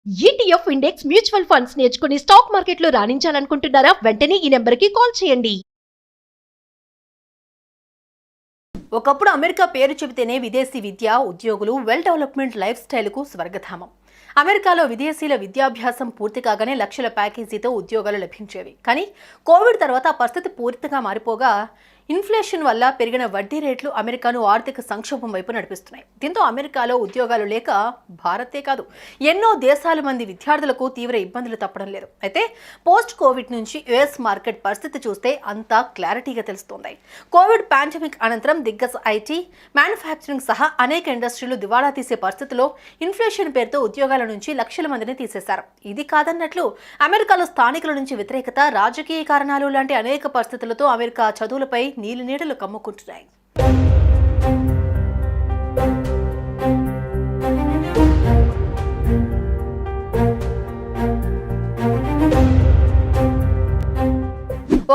ETF index mutual funds నేర్చుకుని stock మార్కెట్లో రాణించాలనుకుంటున్నారా? వెంటనే ఈ నెంబర్కి కాల్ చేయండి. ఒకప్పుడు అమెరికా పేరు చెబితేనే విదేశీ విద్య, ఉద్యోగులు, వెల్ డెవలప్మెంట్ లైఫ్ స్టైల్కు స్వర్గధామం. అమెరికాలో విదేశీయుల విద్యాభ్యాసం పూర్తి కాగానే లక్షల ప్యాకేజీతో ఉద్యోగాలు లభించేవి. కానీ కోవిడ్ తర్వాత పరిస్థితి పూర్తిగా మారిపోగా ఇన్ఫ్లేషన్ వల్ల పెరిగిన వడ్డీ రేట్లు అమెరికాను ఆర్థిక సంక్షోభం వైపు నడిపిస్తున్నాయి. దీంతో అమెరికాలో ఉద్యోగాలు లేక భారతే కాదు ఎన్నో దేశాల మంది విద్యార్థులకు తీవ్ర ఇబ్బందులు తప్పడం లేదు. అయితే పోస్ట్ కోవిడ్ నుంచి యుఎస్ మార్కెట్ పరిస్థితి చూస్తే అంతా క్లారిటీగా తెలుస్తోంది. కోవిడ్ పాండమిక్ అనంతరం దిగ్గజ ఐటీ, మ్యానుఫ్యాక్చరింగ్ సహా అనేక ఇండస్ట్రీలు దివాళా తీసే పరిస్థితిలో ఇన్ఫ్లేషన్ పేరుతో ఉద్యోగాల నుంచి లక్షల మందిని తీసేశారు. ఇది కాదన్నట్లు అమెరికాలో స్థానికుల నుంచి వ్యతిరేకత, రాజకీయ కారణాలు లాంటి అనేక పరిస్థితులతో అమెరికా చదువులపై నీలి నీడలు కమ్ముకుంటున్నాయి.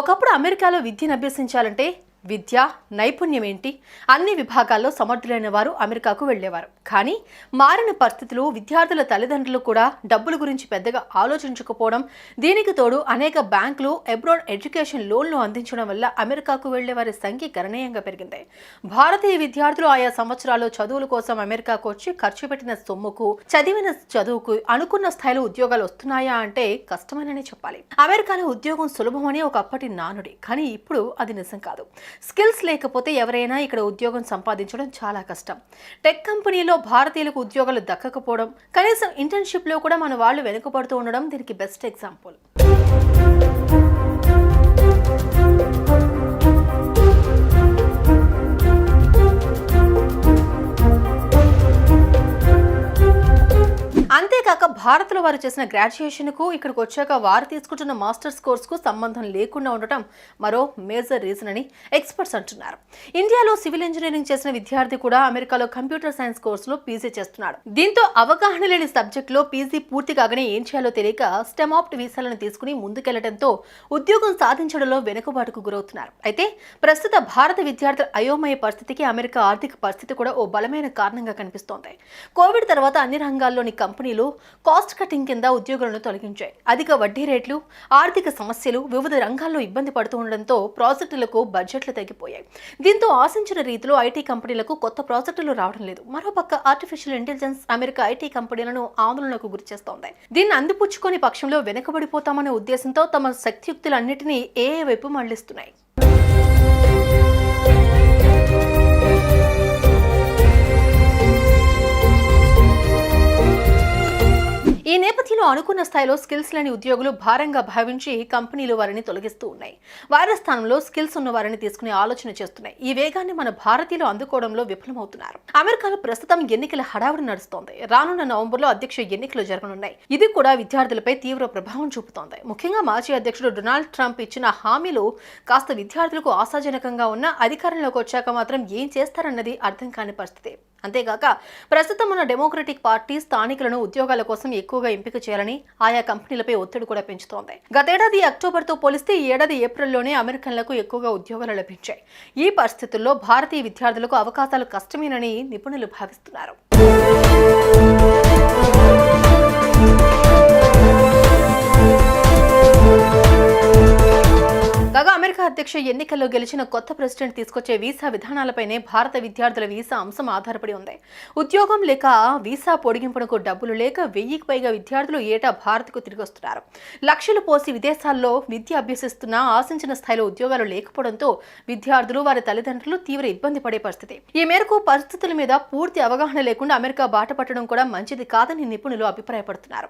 ఒకప్పుడు అమెరికాలో విద్యను అభ్యసించాలంటే విద్య, నైపుణ్యం ఏంటి, అన్ని విభాగాల్లో సమర్థులైన వారు అమెరికాకు వెళ్లేవారు. కానీ మారిన పరిస్థితులు, విద్యార్థుల తల్లిదండ్రులు కూడా డబ్బుల గురించి పెద్దగా ఆలోచించకపోవడం, దీనికి తోడు అనేక బ్యాంకులు అబ్రాడ్ ఎడ్యుకేషన్ లోన్లు అందించడం వల్ల అమెరికాకు వెళ్లే వారి సంఖ్య గణనీయంగా పెరిగింది. భారతీయ విద్యార్థులు ఆయా సంవత్సరాల్లో చదువుల కోసం అమెరికాకు వచ్చి ఖర్చు పెట్టిన సొమ్ముకు, చదివిన చదువుకు అనుకున్న స్థాయిలో ఉద్యోగాలు వస్తున్నాయా అంటే కష్టమేనని చెప్పాలి. అమెరికాలో ఉద్యోగం సులభమని ఒకప్పటి నానుడి, కానీ ఇప్పుడు అది నిజం కాదు. స్కిల్స్ లేకపోతే ఎవరైనా ఇక్కడ ఉద్యోగం సంపాదించడం చాలా కష్టం. టెక్ కంపెనీలో భారతీయులకు ఉద్యోగాలు దక్కకపోవడం, కనీసం ఇంటర్న్షిప్ లో కూడా మన వాళ్ళు వెనుకబడుతూ ఉండడం దీనికి బెస్ట్ ఎగ్జాంపుల్. అంతేకాక భారత్లో వారు చేసిన గ్రాడ్యుయేషన్కు ఇక్కడికి వచ్చాక వారు తీసుకుంటున్న మాస్టర్స్ కోర్సుకు సంబంధం లేకుండా ఉండటం మరో మేజర్ రీజన్ అని ఎక్స్పర్ట్స్ అంటున్నారు. ఇండియాలో సివిల్ ఇంజనీరింగ్ చేసిన విద్యార్థి కూడా అమెరికాలో కంప్యూటర్ సైన్స్ కోర్సులో పీజీ చేస్తున్నాడు. దీంతో అవగాహన లేని సబ్జెక్టులో పీజీ పూర్తి కాగానే ఏం చేయాలో తెలియక స్టెమాప్ట్ వీసాలను తీసుకుని ముందుకెళ్లడంతో ఉద్యోగం సాధించడంలో వెనుకబాటుకు గురవుతున్నారు. అయితే ప్రస్తుత భారత విద్యార్థుల అయోమయ పరిస్థితికి అమెరికా ఆర్థిక పరిస్థితి కూడా ఓ బలమైన కారణంగా కనిపిస్తోంది. కోవిడ్ తర్వాత అన్ని రంగాల్లోని కంపెనీలు కాస్ట్ కటింగ్ కింద ఉద్యోగులను తొలగించాయి. అధిక వడ్డీ రేట్లు, ఆర్థిక సమస్యలు వివిధ రంగాల్లో ఇబ్బంది పడుతూ ఉండడంతో ప్రాజెక్టులకు బడ్జెట్లు తగ్గిపోయాయి. దీంతో ఆశించిన రీతిలో ఐటీ కంపెనీలకు కొత్త ప్రాజెక్టులు రావడం లేదు. మరోపక్క ఆర్టిఫిషియల్ ఇంటెలిజెన్స్ అమెరికా ఐటీ కంపెనీలను ఆందోళనకు గురిచేస్తోంది. దీన్ని అందిపుచ్చుకొని పక్షంలో వెనుకబడిపోతామనే ఉద్దేశంతో తమ శక్తియుక్తులన్నింటినీ ఏఐ వైపు మళ్లిస్తున్నాయి. ఈ నేపథ్యంలో అనుకున్న స్థాయిలో స్కిల్స్ లేని ఉద్యోగులు భారంగా భావించి కంపెనీలు వారిని తొలగిస్తూ ఉన్నాయి. వారి స్థానంలో స్కిల్స్ ఉన్న వారిని తీసుకునే ఆలోచన చేస్తున్నాయి. ఈ వేగాన్ని మన భారతీయులు అందుకోవడంలో విఫలమవుతున్నారు. అమెరికాలో ప్రస్తుతం ఎన్నికల హడావుడి నడుస్తోంది. రానున్న నవంబర్లో అధ్యక్ష ఎన్నికలు జరగనున్నాయి. ఇది కూడా విద్యార్థులపై తీవ్ర ప్రభావం చూపుతోంది. ముఖ్యంగా మాజీ అధ్యక్షుడు డొనాల్డ్ ట్రంప్ ఇచ్చిన హామీలు కాస్త విద్యార్థులకు ఆశాజనకంగా ఉన్న అధికారంలోకి వచ్చాక మాత్రం ఏం చేస్తారన్నది అర్థం కాని పరిస్థితి. అంతేగాక ప్రస్తుతం ఉన్న డెమోక్రటిక్ పార్టీ స్థానికులను ఉద్యోగాల కోసం ఎక్కువగా ఎంపిక చేయాలని ఆయా కంపెనీలపై ఒత్తిడి కూడా పెంచుతోంది. గతేడాది అక్టోబర్తో పోలిస్తే ఈ ఏడాది ఏప్రిల్లోనే అమెరికన్లకు ఎక్కువగా ఉద్యోగాలు లభించాయి. ఈ పరిస్థితుల్లో భారతీయ విద్యార్థులకు అవకాశాలు కష్టమేనని నిపుణులు భావిస్తున్నారు. కాగా అమెరికా అధ్యక్ష ఎన్నికల్లో గెలిచిన కొత్త ప్రెసిడెంట్ తీసుకొచ్చే వీసా విధానాలపైనే భారత విద్యార్థుల వీసా అంశం ఆధారపడి ఉంది. ఉద్యోగం లేక వీసా పొడిగింపునకు డబ్బులు లేక 1000కి పైగా విద్యార్థులు ఏటా భారత్కు తిరిగి వస్తున్నారు. లక్షలు పోసి విదేశాల్లో విద్య అభ్యసిస్తున్నా ఆశించిన స్థాయిలో ఉద్యోగాలు లేకపోవడంతో విద్యార్థులు, వారి తల్లిదండ్రులు తీవ్ర ఇబ్బంది పడే పరిస్థితి. ఈ మేరకు పరిస్థితుల మీద పూర్తి అవగాహన లేకుండా అమెరికా బాట పట్టడం కూడా మంచిది కాదని నిపుణులు అభిప్రాయపడుతున్నారు.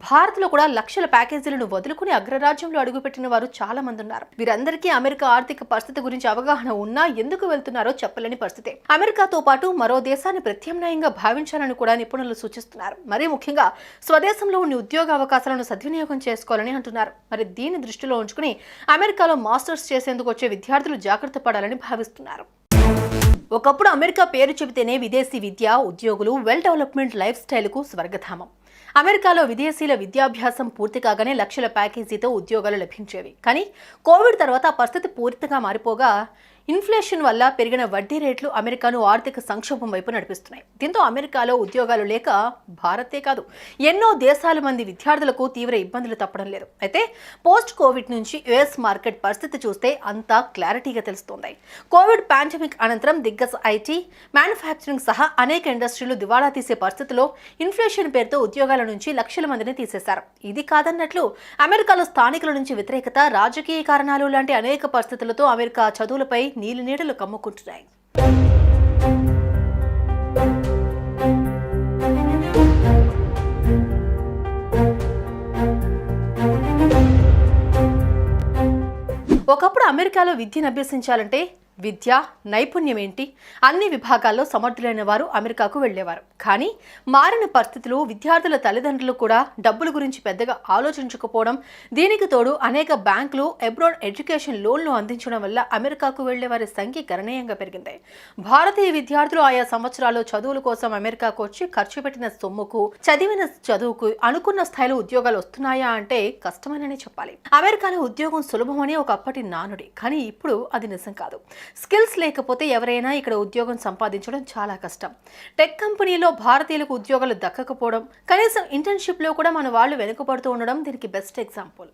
భారత్లో కూడా లక్షల ప్యాకేజీలను వదులుకుని అగ్రరాజ్యంలో అడుగుపెట్టిన వారు చాలా మంది ఉన్నారు. వీరందరికీ అమెరికా ఆర్థిక పరిస్థితి గురించి అవగాహన ఉన్నా ఎందుకు వెళ్తున్నారో చెప్పలేని పరిస్థితి. అమెరికాతో పాటు మరో దేశాన్ని ప్రత్యామ్నాయంగా భావించాలని కూడా నిపుణులు సూచిస్తున్నారు. మరీ ముఖ్యంగా స్వదేశంలో ఉన్న ఉద్యోగ అవకాశాలను సద్వినియోగం చేసుకోవాలని అంటున్నారు. మరి దీన్ని దృష్టిలో ఉంచుకుని అమెరికాలో మాస్టర్స్ చేసేందుకు వచ్చే విద్యార్థులు జాగ్రత్త పడాలని భావిస్తున్నారు. ఒకప్పుడు అమెరికా పేరు చెబితేనే విదేశీ విద్య, ఉద్యోగులు, వెల్ డెవలప్మెంట్ లైఫ్ స్టైల్కు స్వర్గధామం. అమెరికాలో విదేశీయుల విద్యాభ్యాసం పూర్తి కాగానే లక్షల ప్యాకేజీతో ఉద్యోగాలు లభించేవి. కానీ కోవిడ్ తర్వాత పరిస్థితి పూర్తిగా మారిపోగా ఇన్ఫ్లేషన్ వల్ల పెరిగిన వడ్డీ రేట్లు అమెరికాను ఆర్థిక సంక్షోభం వైపు నడిపిస్తున్నాయి. దీంతో అమెరికాలో ఉద్యోగాలు లేక భారతే కాదు ఎన్నో దేశాల మంది విద్యార్థులకు తీవ్ర ఇబ్బందులు తప్పడం లేదు. అయితే పోస్ట్ కోవిడ్ నుంచి యుఎస్ మార్కెట్ పరిస్థితి చూస్తే అంతా క్లారిటీగా తెలుస్తోంది. కోవిడ్ పాండమిక్ అనంతరం దిగ్గజ ఐటీ, మ్యానుఫ్యాక్చరింగ్ సహా అనేక ఇండస్ట్రీలు దివాళా తీసే పరిస్థితిలో ఇన్ఫ్లేషన్ పేరుతో ఉద్యోగాల నుంచి లక్షల మందిని తీసేశారు. ఇది కాదన్నట్లు అమెరికాలో స్థానికుల నుంచి వ్యతిరేకత, రాజకీయ కారణాలు లాంటి అనేక పరిస్థితులతో అమెరికా చదువులపై నీలి నీడలు కమ్ముకుంటున్నాయి. ఒకప్పుడు అమెరికాలో విద్యను అభ్యసించాలంటే విద్య, నైపుణ్యం ఏంటి, అన్ని విభాగాల్లో సమర్థులైన వారు అమెరికాకు వెళ్లేవారు. కానీ మారిన పరిస్థితులు, విద్యార్థుల తల్లిదండ్రులు కూడా డబ్బుల గురించి పెద్దగా ఆలోచించకపోవడం, దీనికి తోడు అనేక బ్యాంకులు అబ్రాడ్ ఎడ్యుకేషన్ లోన్లు అందించడం వల్ల అమెరికాకు వెళ్లే వారి సంఖ్య గణనీయంగా పెరిగింది. భారతీయ విద్యార్థులు ఆయా సంవత్సరాలు చదువుల కోసం అమెరికాకు వచ్చి ఖర్చు పెట్టిన సొమ్ముకు, చదివిన చదువుకు అనుకున్న స్థాయిలో ఉద్యోగాలు వస్తున్నాయా అంటే కష్టమేనని చెప్పాలి. అమెరికాలో ఉద్యోగం సులభమని ఒకప్పటి నానుడి, కానీ ఇప్పుడు అది నిజం కాదు. స్కిల్స్ లేకపోతే ఎవరైనా ఇక్కడ ఉద్యోగం సంపాదించడం చాలా కష్టం. టెక్ కంపెనీలో భారతీయులకు ఉద్యోగాలు దక్కకపోవడం, కనీసం ఇంటర్న్షిప్ లో కూడా మన వాళ్ళు వెనుకబడుతూ ఉండడం దీనికి బెస్ట్ ఎగ్జాంపుల్.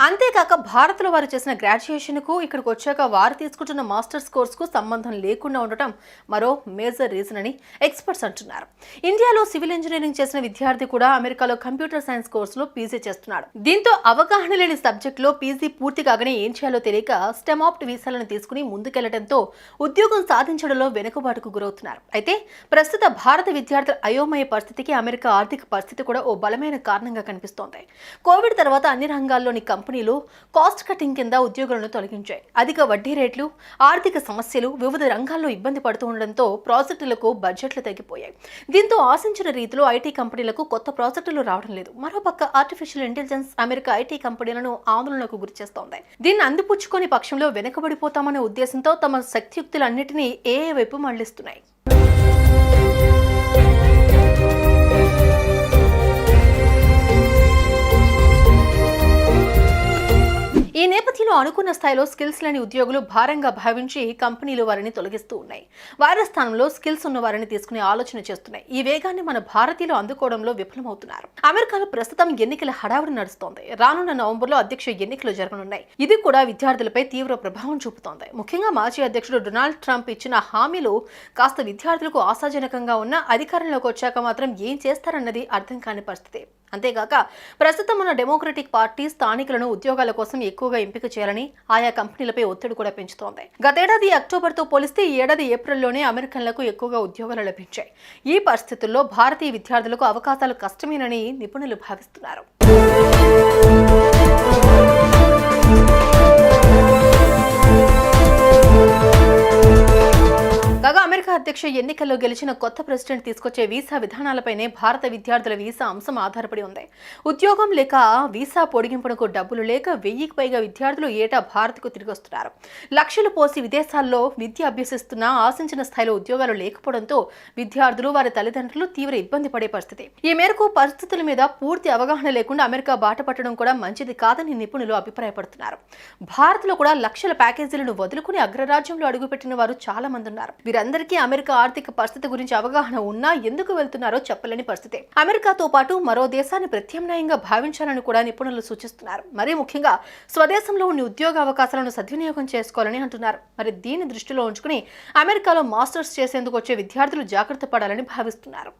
అంతేకాక భారత్లో వారు చేసిన గ్రాడ్యుయేషన్కు ఇక్కడికి వచ్చాక వారు తీసుకుంటున్న మాస్టర్స్ కోర్సుకు సంబంధం లేకుండా ఉండటం మరో మేజర్ రీజన్ అని ఎక్స్పర్ట్స్ అంటున్నారు. ఇండియాలో సివిల్ ఇంజనీరింగ్ చేసిన విద్యార్థి కూడా అమెరికాలో కంప్యూటర్ సైన్స్ కోర్సులో పీజీ చేస్తున్నాడు. దీంతో అవగాహన లేని సబ్జెక్టులో పీజీ పూర్తి కాగానే ఏం చేయాలో తెలియక స్టెమాప్ట్ వీసాలను తీసుకుని ముందుకెళ్లడంతో ఉద్యోగం సాధించడంలో వెనుకబాటుకు గురవుతున్నారు. అయితే ప్రస్తుత భారత విద్యార్థుల అయోమయ పరిస్థితికి అమెరికా ఆర్థిక పరిస్థితి కూడా ఓ బలమైన కారణంగా కనిపిస్తోంది. కోవిడ్ తర్వాత అన్ని రంగాల్లోని కంపెనీలు కాస్ట్ కటింగ్ కింద ఉద్యోగులను తొలగించాయి. అధిక వడ్డీ రేట్లు, ఆర్థిక సమస్యలు వివిధ రంగాల్లో ఇబ్బంది పడుతూ ఉండడంతో ప్రాజెక్టులకు బడ్జెట్లు తగ్గిపోయాయి. దీంతో ఆశించిన రీతిలో ఐటీ కంపెనీలకు కొత్త ప్రాజెక్టులు రావడం లేదు. మరోపక్క ఆర్టిఫిషియల్ ఇంటెలిజెన్స్ అమెరికా ఐటీ కంపెనీలను ఆందోళనకు గురిచేస్తోంది. దీన్ని అందిపుచ్చుకొని పక్షంలో వెనుకబడిపోతామనే ఉద్దేశంతో తమ శక్తియుక్తులన్నింటినీ ఏఐ వైపు మళ్లిస్తున్నాయి. ఈ నేపథ్యంలో అనుకున్న స్థాయిలో స్కిల్స్ లేని ఉద్యోగులు భారంగా భావించి కంపెనీలు వారిని తొలగిస్తూ ఉన్నాయి. వారి స్థానంలో స్కిల్స్ ఉన్న వారిని తీసుకునే ఆలోచన చేస్తున్నాయి. ఈ వేగాన్ని మన భారతీయులు అందుకోవడంలో విఫలమవుతున్నారు. అమెరికాలో ప్రస్తుతం ఎన్నికల హడావుడి నడుస్తోంది. రానున్న నవంబర్లో అధ్యక్ష ఎన్నికలు జరగనున్నాయి. ఇది కూడా విద్యార్థులపై తీవ్ర ప్రభావం చూపుతోంది. ముఖ్యంగా మాజీ అధ్యక్షుడు డొనాల్డ్ ట్రంప్ ఇచ్చిన హామీలు కాస్త విద్యార్థులకు ఆశాజనకంగా ఉన్న అధికారంలోకి వచ్చాక మాత్రం ఏం చేస్తారన్నది అర్థం కాని పరిస్థితి. అంతేగాక ప్రస్తుతం ఉన్న డెమోక్రటిక్ పార్టీ స్థానికులను ఉద్యోగాల కోసం ఎక్కువగా ఎంపిక చేయాలని ఆయా కంపెనీలపై ఒత్తిడి కూడా పెంచుతోంది. గతేడాది అక్టోబర్తో పోలిస్తే ఈ ఏడాది ఏప్రిల్లోనే అమెరికన్లకు ఎక్కువగా ఉద్యోగాలు లభించాయి. ఈ పరిస్థితుల్లో భారతీయ విద్యార్థులకు అవకాశాలు కష్టమేనని నిపుణులు భావిస్తున్నారు. కాగా అమెరికా అధ్యక్ష ఎన్నికల్లో గెలిచిన కొత్త ప్రెసిడెంట్ తీసుకొచ్చే వీసా విధానాలపైనే భారత విద్యార్థుల వీసా అంశం ఆధారపడి ఉంది. ఉద్యోగం లేక వీసా పొడిగింపునకు డబ్బులు లేక 1000కి పైగా విద్యార్థులు ఏటా భారత్కు తిరిగి వస్తున్నారు. లక్షలు పోసి విదేశాల్లో విద్య అభ్యసిస్తున్నా ఆశించిన స్థాయిలో ఉద్యోగాలు లేకపోవడంతో విద్యార్థులు, వారి తల్లిదండ్రులు తీవ్ర ఇబ్బంది పడే పరిస్థితి. ఈ మేరకు పరిస్థితుల మీద పూర్తి అవగాహన లేకుండా అమెరికా బాట పట్టడం కూడా మంచిది కాదని నిపుణులు అభిప్రాయపడుతున్నారు. భారత్లో కూడా లక్షల ప్యాకేజీలను వదులుకుని అగ్రరాజ్యంలో అడుగుపెట్టిన వారు చాలా మంది ఉన్నారు. వీరందరికీ అమెరికా ఆర్థిక పరిస్థితి గురించి అవగాహన ఉన్నా ఎందుకు వెళ్తున్నారో చెప్పలేని పరిస్థితి. అమెరికాతో పాటు మరో దేశాన్ని ప్రత్యామ్నాయంగా భావించాలని కూడా నిపుణులు సూచిస్తున్నారు. మరీ ముఖ్యంగా స్వదేశంలో ఉన్న ఉద్యోగ అవకాశాలను సద్వినియోగం చేసుకోవాలని అంటున్నారు. మరి దీన్ని దృష్టిలో ఉంచుకుని అమెరికాలో మాస్టర్స్ చేసేందుకు వచ్చే విద్యార్థులు జాగ్రత్త పడాలని భావిస్తున్నారు.